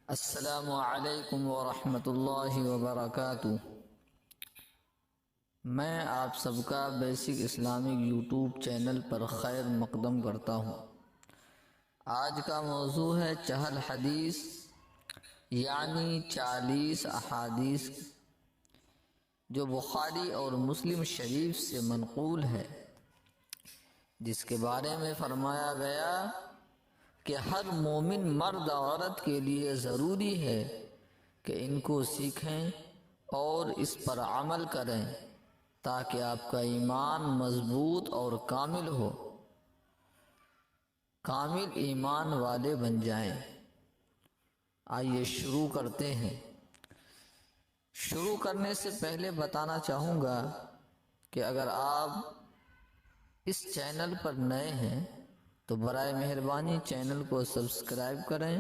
السلام علیکم ورحمۃ اللہ وبرکاتہ۔ میں آپ سب کا بیسک اسلامک یوٹیوب چینل پر خیر مقدم کرتا ہوں۔ آج کا موضوع ہے چہل حدیث، یعنی 40 احادیث جو بخاری اور مسلم شریف سے منقول ہے، جس کے بارے میں فرمایا گیا کہ ہر مومن مرد عورت کے لیے ضروری ہے کہ ان کو سیکھیں اور اس پر عمل کریں تاکہ آپ کا ایمان مضبوط اور کامل ہو، کامل ایمان والے بن جائیں۔ آئیے شروع کرتے ہیں۔ شروع کرنے سے پہلے بتانا چاہوں گا کہ اگر آپ اس چینل پر نئے ہیں تو برائے مہربانی چینل کو سبسکرائب کریں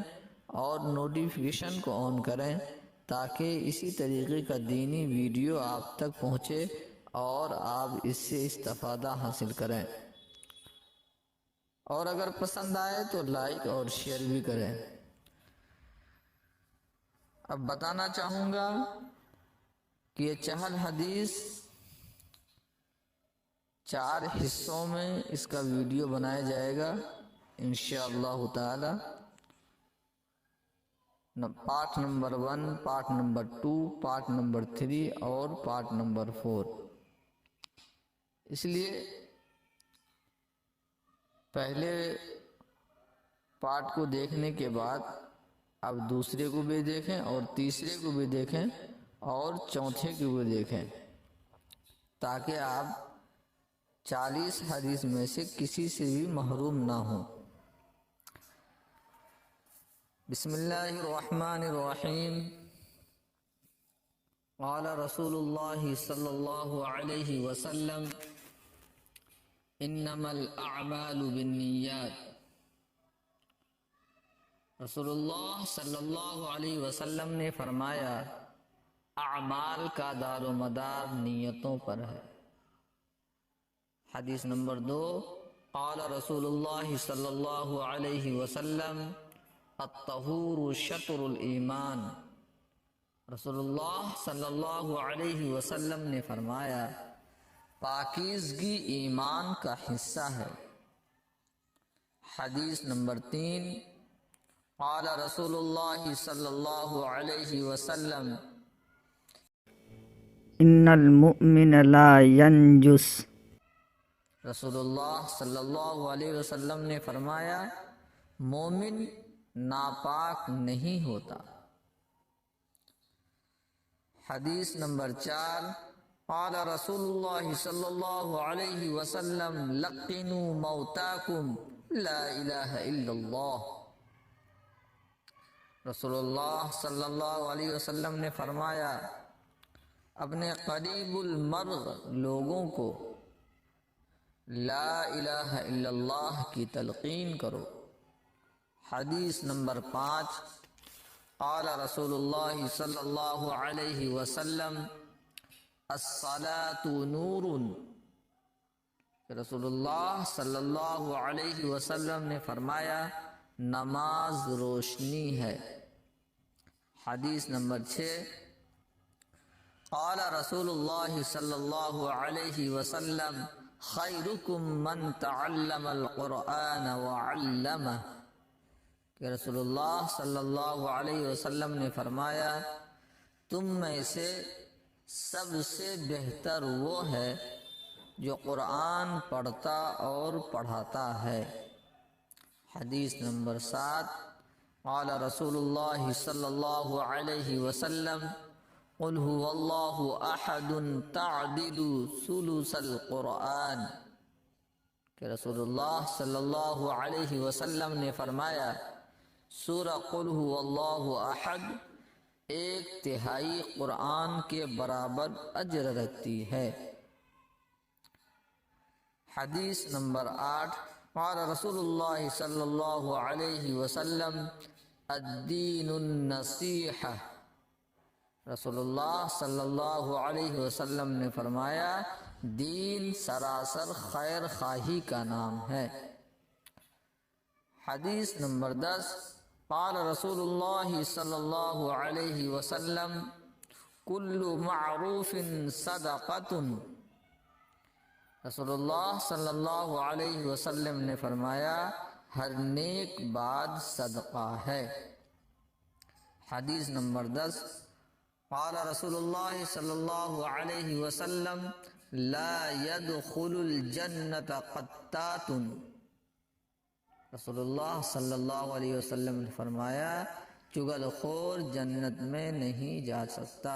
اور نوٹیفیکیشن کو آن کریں تاکہ اسی طریقے کا دینی ویڈیو آپ تک پہنچے اور آپ اس سے استفادہ حاصل کریں، اور اگر پسند آئے تو لائک اور شیئر بھی کریں۔ اب بتانا چاہوں گا کہ یہ چہل حدیث 4 حصوں میں اس کا ویڈیو بنایا جائے گا انشاءاللہ تعالی۔ Part number 1، part number 2، part number 3 اور پارٹ نمبر 4۔ اس لیے پہلے پارٹ کو دیکھنے کے بعد اب دوسرے کو بھی دیکھیں اور تیسرے کو بھی دیکھیں اور چوتھے کو بھی دیکھیں تاکہ آپ 40 حدیث میں سے کسی سے بھی محروم نہ ہوں۔ بسم اللہ الرحمن الرحیم۔ قال رسول اللہ صلی اللہ علیہ وسلم انما الاعمال بالنیات۔ رسول اللہ صلی اللہ علیہ وسلم نے فرمایا اعمال کا دار و مدار نیتوں پر ہے۔ حدیث نمبر 2، قال رسول اللہ صلی اللہ علیہ وسلم الطہور شطر الایمان۔ رسول اللہ صلی اللہ علیہ وسلم نے فرمایا پاکیزگی ایمان کا حصہ ہے۔ حدیث نمبر 3، قال رسول اللہ صلی اللہ علیہ وسلم ان المؤمن لا ینجس۔ رسول اللہ صلی اللہ علیہ وسلم نے فرمایا مومن ناپاک نہیں ہوتا۔ حدیث نمبر 4، قال رسول اللہ صلی اللہ علیہ وسلم لقنوا موتاکم لا الہ الا اللہ۔ رسول اللہ صلی اللہ علیہ وسلم نے فرمایا اپنے قریب المرغ لوگوں کو لا الہ الا اللہ کی تلقین کرو۔ حدیث نمبر 5، قال رسول اللہ صلی اللہ علیہ وسلم الصلاۃ نور۔ رسول اللہ صلی اللہ علیہ وسلم نے فرمایا نماز روشنی ہے۔ حدیث نمبر 6، قال رسول اللہ صلی اللہ علیہ وسلم خیرکم من تعلم القرآن وعلمہ۔ کہ رسول اللہ صلی اللہ علیہ وسلم نے فرمایا تم میں سے سب سے بہتر وہ ہے جو قرآن پڑھتا اور پڑھاتا ہے۔ حدیث نمبر 7، قال رسول اللہ صلی اللہ علیہ وسلم قل هو اللہ احد تعدل ثلث القرآن۔ کہ رسول اللہ صلی اللہ علیہ وسلم نے فرمایا سورہ قل هو اللہ احد 1/3 قرآن کے برابر اجر رکھتی ہے۔ حدیث نمبر 8، قال رسول اللہ صلی اللہ علیہ وسلم الدین النصیحہ۔ رسول اللہ صلی اللہ علیہ وسلم نے فرمایا دین سراسر خیر خواہی کا نام ہے۔ حدیث نمبر 10، قال رسول اللہ صلی اللہ علیہ وسلم کل معروف صدقۃ، رسول اللہ صلی اللہ علیہ وسلم نے فرمایا ہر نیک بات صدقہ ہے۔ حدیث نمبر 10، قال رسول اللہ صلی اللہ علیہ وسلم لا يدخل الجنت قطات، رسول اللہ صلی اللہ علیہ وسلم نے فرمایا چغل خور جنت میں نہیں جا سکتا۔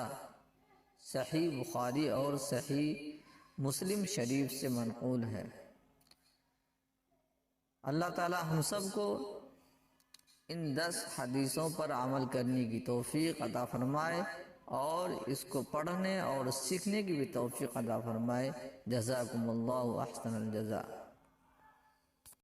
صحیح بخاری اور صحیح مسلم شریف سے منقول ہے۔ اللہ تعالی ہم سب کو ان 10 حدیثوں پر عمل کرنے کی توفیق عطا فرمائے اور اس کو پڑھنے اور سیکھنے کی بھی توفیق عطا فرمائے۔ جزاکم اللہ احسن الجزاء۔